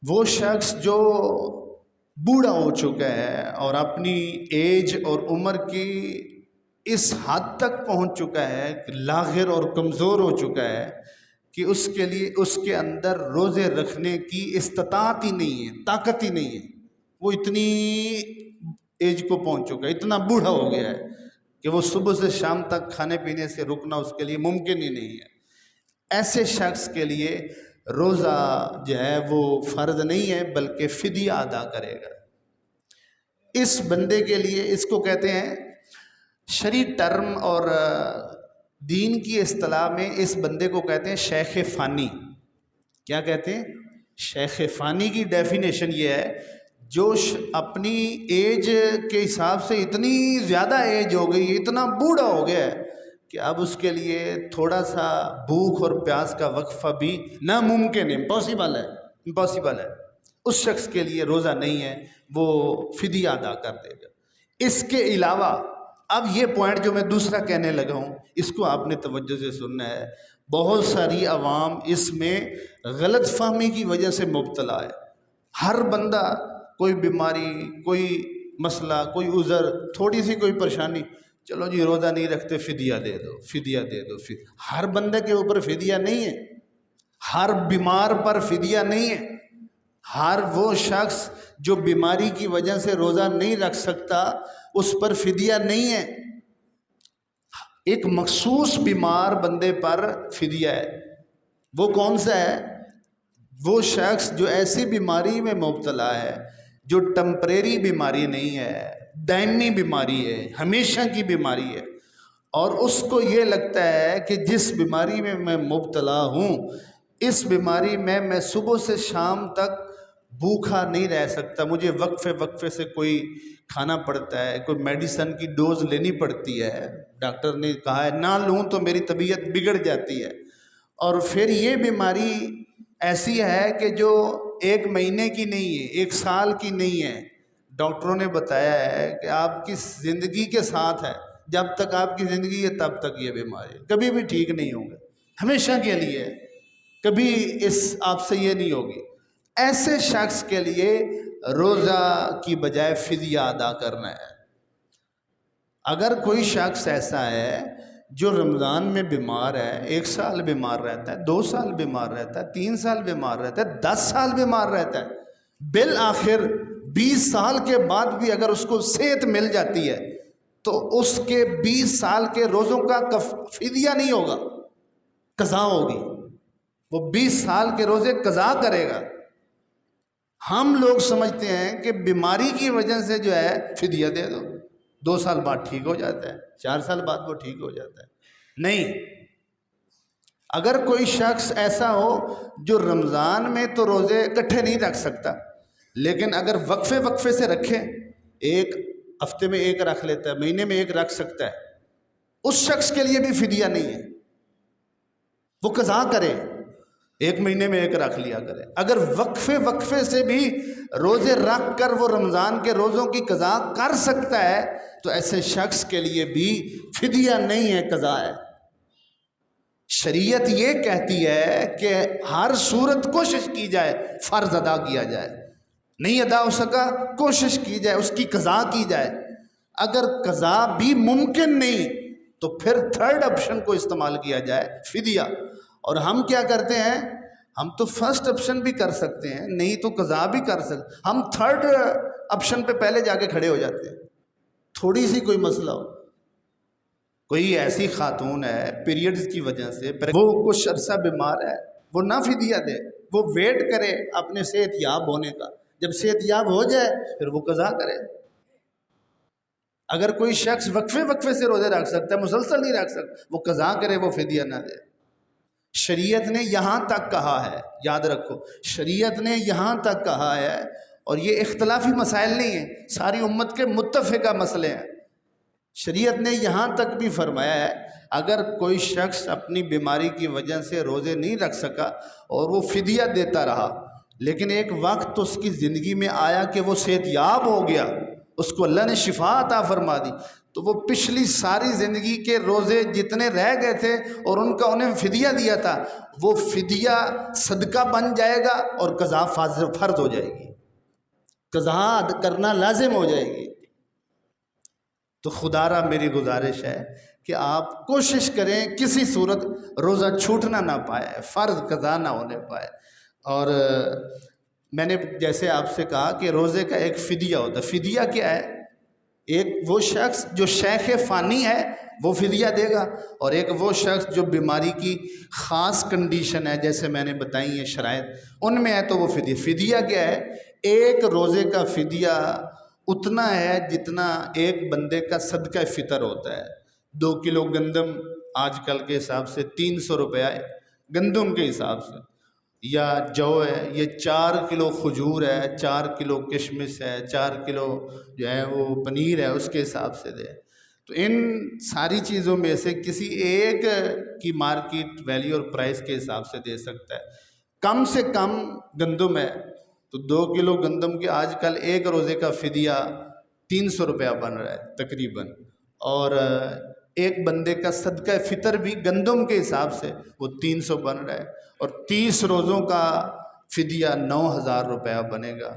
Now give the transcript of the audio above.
وہ شخص جو بوڑھا ہو چکا ہے اور اپنی ایج اور عمر کی اس حد تک پہنچ چکا ہے کہ لاغر اور کمزور ہو چکا ہے کہ اس کے لیے اس کے اندر روزے رکھنے کی استطاعت ہی نہیں ہے، طاقت ہی نہیں ہے، وہ اتنی ایج کو پہنچ چکا ہے، اتنا بوڑھا ہو گیا ہے کہ وہ صبح سے شام تک کھانے پینے سے رکنا اس کے لیے ممکن ہی نہیں ہے۔ ایسے شخص کے لیے روزہ جو ہے وہ فرض نہیں ہے بلکہ فدیہ ادا کرے گا۔ اس بندے کے لیے اس کو کہتے ہیں شرعی ٹرم اور دین کی اصطلاح میں اس بندے کو کہتے ہیں شیخ فانی۔ کیا کہتے ہیں؟ شیخ فانی کی ڈیفینیشن یہ ہے جو اپنی ایج کے حساب سے اتنی زیادہ ایج ہو گئی، اتنا بوڑھا ہو گیا ہے کہ اب اس کے لیے تھوڑا سا بھوک اور پیاس کا وقفہ بھی ناممکن ہے، امپاسبل ہے، امپاسبل ہے۔ اس شخص کے لیے روزہ نہیں ہے، وہ فدیہ ادا کر دے گا۔ اس کے علاوہ اب یہ پوائنٹ جو میں دوسرا کہنے لگا ہوں اس کو آپ نے توجہ سے سننا ہے۔ بہت ساری عوام اس میں غلط فہمی کی وجہ سے مبتلا ہے۔ ہر بندہ کوئی بیماری، کوئی مسئلہ، کوئی عذر، تھوڑی سی کوئی پریشانی، چلو جی روزہ نہیں رکھتے، فدیہ دے دو، فدیہ دے دو۔ ہر بندے کے اوپر فدیہ نہیں ہے، ہر بیمار پر فدیہ نہیں ہے۔ ہر وہ شخص جو بیماری کی وجہ سے روزہ نہیں رکھ سکتا اس پر فدیہ نہیں ہے۔ ایک مخصوص بیمار بندے پر فدیہ ہے۔ وہ کون سا ہے؟ وہ شخص جو ایسی بیماری میں مبتلا ہے جو ٹمپریری بیماری نہیں ہے، دائمی بیماری ہے، ہمیشہ کی بیماری ہے، اور اس کو یہ لگتا ہے کہ جس بیماری میں میں مبتلا ہوں اس بیماری میں صبح سے شام تک بھوکا نہیں رہ سکتا، مجھے وقفے وقفے سے کوئی کھانا پڑتا ہے، کوئی میڈیسن کی ڈوز لینی پڑتی ہے، ڈاکٹر نے کہا ہے نہ لوں تو میری طبیعت بگڑ جاتی ہے۔ اور پھر یہ بیماری ایسی ہے کہ جو 1 مہینے کی نہیں ہے، 1 سال کی نہیں ہے، ڈاکٹروں نے بتایا ہے کہ آپ کی زندگی کے ساتھ ہے، جب تک آپ کی زندگی ہے تب تک یہ بیماری کبھی بھی ٹھیک نہیں ہوں گے، ہمیشہ کے لیے، کبھی اس آپ سے یہ نہیں ہوگی۔ ایسے شخص کے لیے روزہ کی بجائے فدیہ ادا کرنا ہے۔ اگر کوئی شخص ایسا ہے جو رمضان میں بیمار ہے، 1 سال بیمار رہتا ہے، 2 سال بیمار رہتا ہے، 3 سال بیمار رہتا ہے، 10 سال بیمار رہتا ہے، بالآخر 20 سال کے بعد بھی اگر اس کو صحت مل جاتی ہے تو اس کے 20 سال کے روزوں کا فدیہ نہیں ہوگا، قضا ہوگی، وہ 20 سال کے روزے قضا کرے گا۔ ہم لوگ سمجھتے ہیں کہ بیماری کی وجہ سے جو ہے فدیہ دے دو، 2 سال بعد ٹھیک ہو جاتا ہے، 4 سال بعد وہ ٹھیک ہو جاتا ہے۔ نہیں، اگر کوئی شخص ایسا ہو جو رمضان میں تو روزے اکٹھے نہیں رکھ سکتا لیکن اگر وقفے وقفے سے رکھے، 1 ہفتے میں 1 رکھ لیتا ہے، مہینے میں 1 رکھ سکتا ہے، اس شخص کے لیے بھی فدیہ نہیں ہے، وہ قضا کرے، 1 مہینے میں 1 رکھ لیا کرے۔ اگر وقفے وقفے سے بھی روزے رکھ کر وہ رمضان کے روزوں کی قضا کر سکتا ہے تو ایسے شخص کے لیے بھی فدیہ نہیں ہے، قضا ہے۔ شریعت یہ کہتی ہے کہ ہر صورت کوشش کی جائے فرض ادا کیا جائے، نہیں ادا ہو سکا کوشش کی جائے اس کی قضا کی جائے۔ اگر قضا بھی ممکن نہیں تو پھر 3rd آپشن کو استعمال کیا جائے، فدیہ۔ اور ہم کیا کرتے ہیں؟ ہم تو 1st آپشن بھی کر سکتے ہیں، نہیں تو قضا بھی کر سکتے، ہم 3rd آپشن پہ پہلے جا کے کھڑے ہو جاتے ہیں۔ تھوڑی سی کوئی مسئلہ ہو، کوئی ایسی خاتون ہے پیریڈز کی وجہ سے وہ کچھ عرصہ بیمار ہے، وہ نہ فدیہ دے، وہ ویٹ کرے اپنے صحت یاب ہونے کا، جب صحت یاب ہو جائے پھر وہ قضا کرے۔ اگر کوئی شخص وقفے وقفے سے روزے رکھ سکتا ہے، مسلسل نہیں رکھ سکتا، وہ قضا کرے، وہ فدیہ نہ دے۔ شریعت نے یہاں تک کہا ہے، یاد رکھو شریعت نے یہاں تک کہا ہے، اور یہ اختلافی مسائل نہیں ہیں، ساری امت کے متفقہ مسئلے ہیں۔ شریعت نے یہاں تک بھی فرمایا ہے اگر کوئی شخص اپنی بیماری کی وجہ سے روزے نہیں رکھ سکا اور وہ فدیہ دیتا رہا لیکن ایک وقت اس کی زندگی میں آیا کہ وہ صحت یاب ہو گیا، اس کو اللہ نے شفا عطا فرما دی، تو وہ پچھلی ساری زندگی کے روزے جتنے رہ گئے تھے اور ان کا انہیں فدیہ دیا تھا، وہ فدیہ صدقہ بن جائے گا اور قضا فرض ہو جائے گی، قضا کرنا لازم ہو جائے گی۔ تو خدا را میری گزارش ہے کہ آپ کوشش کریں کسی صورت روزہ چھوٹنا نہ پائے، فرض قضا نہ ہونے پائے۔ اور میں نے جیسے آپ سے کہا کہ روزے کا ایک فدیہ ہوتا ہے۔ فدیہ کیا ہے؟ ایک وہ شخص جو شیخ فانی ہے وہ فدیہ دے گا، اور ایک وہ شخص جو بیماری کی خاص کنڈیشن ہے، جیسے میں نے بتائی ہیں شرائط، ان میں ہے تو وہ فدیہ۔ فدیہ کیا ہے؟ ایک روزے کا فدیہ اتنا ہے جتنا ایک بندے کا صدقہ فطر ہوتا ہے۔ 2 کلو گندم آج کل کے حساب سے 300 روپیہ ہے گندم کے حساب سے، یا جو ہے، یہ 4 کلو کھجور ہے، 4 کلو کشمش ہے، 4 کلو جو ہے وہ پنیر ہے، اس کے حساب سے دے۔ تو ان ساری چیزوں میں سے کسی ایک کی مارکیٹ ویلیو اور پرائس کے حساب سے دے سکتا ہے۔ کم سے کم گندم ہے تو 2 کلو گندم کے آج کل ایک روزے کا فدیہ 300 روپیہ بن رہا ہے تقریباً، اور ایک بندے کا صدقہ فطر بھی گندم کے حساب سے وہ 300 بن رہا ہے، اور 30 روزوں کا فدیہ 9000 روپیہ بنے گا۔